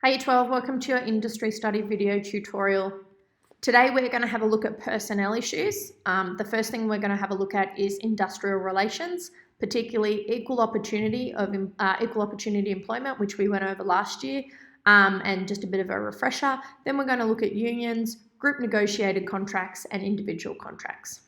Hey 12, welcome to your industry study video tutorial. Today we're going to have a look at personnel issues. The first thing we're going to have a look at is industrial relations, particularly equal opportunity employment, which we went over last year, and just a bit of a refresher. Then we're going to look at unions, group negotiated contracts, and individual contracts.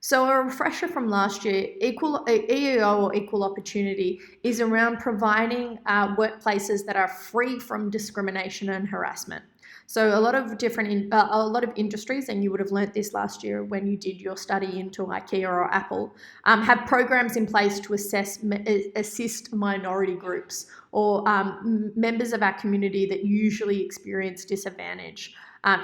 So a refresher from last year, EEO or equal opportunity is around providing workplaces that are free from discrimination and harassment. So a lot of industries, and you would have learnt this last year when you did your study into IKEA or Apple, have programs in place to assist minority groups or members of our community that usually experience disadvantage.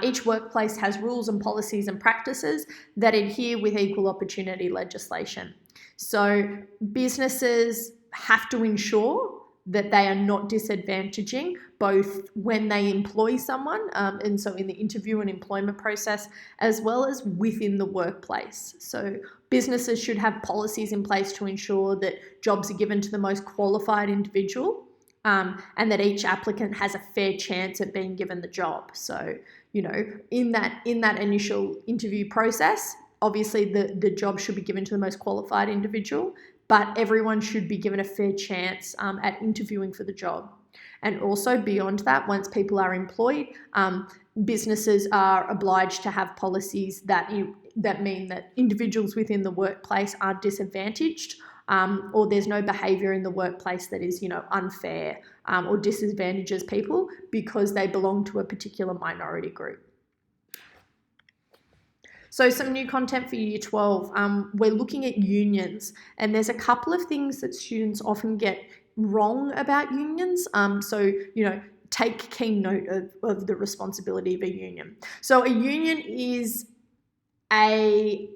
Each workplace has rules and policies and practices that adhere with equal opportunity legislation. So businesses have to ensure that they are not disadvantaging both when they employ someone, and so in the interview and employment process, as well as within the workplace. So businesses should have policies in place to ensure that jobs are given to the most qualified individual, and that each applicant has a fair chance at being given the job. So, in that initial interview process, obviously the job should be given to the most qualified individual, but everyone should be given a fair chance at interviewing for the job. And also beyond that, once people are employed, businesses are obliged to have policies that mean that individuals within the workplace are disadvantaged, or there's no behaviour in the workplace that is, unfair or disadvantages people because they belong to a particular minority group. So some new content for Year 12. We're looking at unions, and there's a couple of things that students often get wrong about unions. Take keen note of the responsibility of a union. So a union is a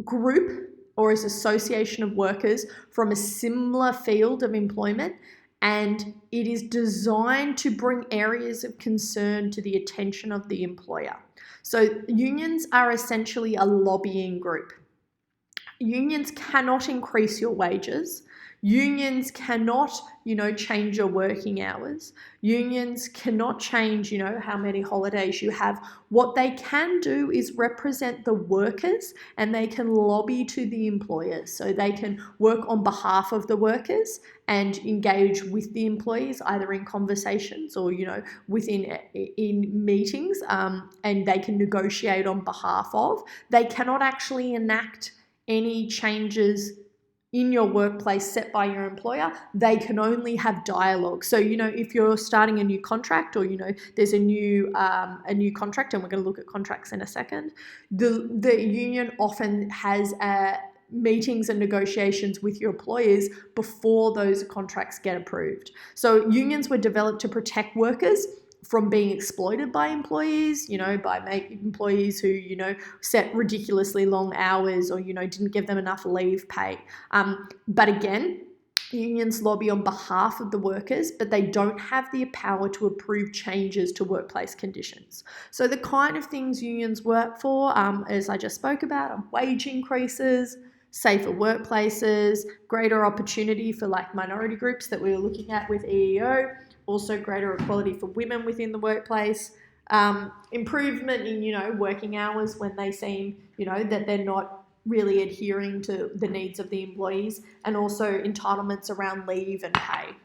group or is association of workers from a similar field of employment, and it is designed to bring areas of concern to the attention of the employer. So unions are essentially a lobbying group. Unions cannot increase your wages. Unions cannot, change your working hours. Unions cannot change, how many holidays you have. What they can do is represent the workers, and they can lobby to the employers. So they can work on behalf of the workers and engage with the employees, either in conversations or, in meetings, and they can negotiate on behalf of. They cannot actually enact any changes in your workplace set by your employer. They can only have dialogue. So, if you're starting a new contract, or, there's a new contract, and we're going to look at contracts in a second, the union often has meetings and negotiations with your employers before those contracts get approved. So unions were developed to protect workers from being exploited by employees, by employees who, set ridiculously long hours or, didn't give them enough leave pay. But again, unions lobby on behalf of the workers, but they don't have the power to approve changes to workplace conditions. So the kind of things unions work for, as I just spoke about, are wage increases, safer workplaces, greater opportunity for minority groups that we were looking at with EEO, also greater equality for women within the workplace, improvement in, working hours when they seem, that they're not really adhering to the needs of the employees, and also entitlements around leave and pay.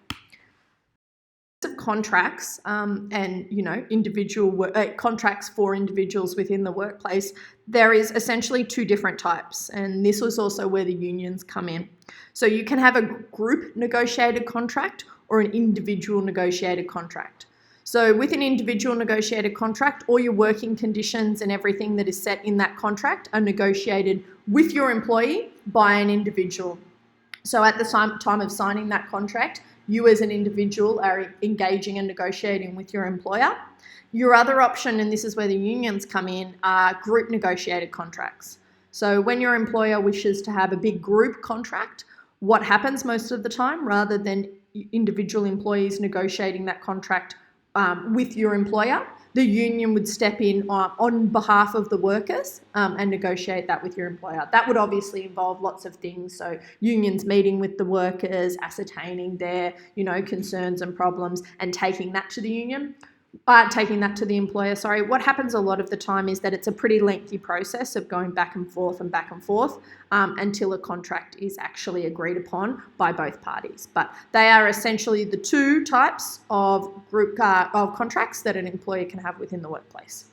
Of contracts and individual contracts for individuals within the workplace, there is essentially two different types, and this was also where the unions come in. So you can have a group negotiated contract or an individual negotiated contract. So with an individual negotiated contract, all your working conditions and everything that is set in that contract are negotiated with your employee by an individual. So at the time of signing that contract, you as an individual are engaging and negotiating with your employer. Your other option, and this is where the unions come in, are group negotiated contracts. So when your employer wishes to have a big group contract, what happens most of the time, rather than individual employees negotiating that contract with your employer, the union would step in on behalf of the workers and negotiate that with your employer. That would obviously involve lots of things. So unions meeting with the workers, ascertaining their, concerns and problems, and taking that to the union. Taking that to the employer, sorry. What happens a lot of the time is that it's a pretty lengthy process of going back and forth until a contract is actually agreed upon by both parties. But they are essentially the two types of group of contracts that an employer can have within the workplace.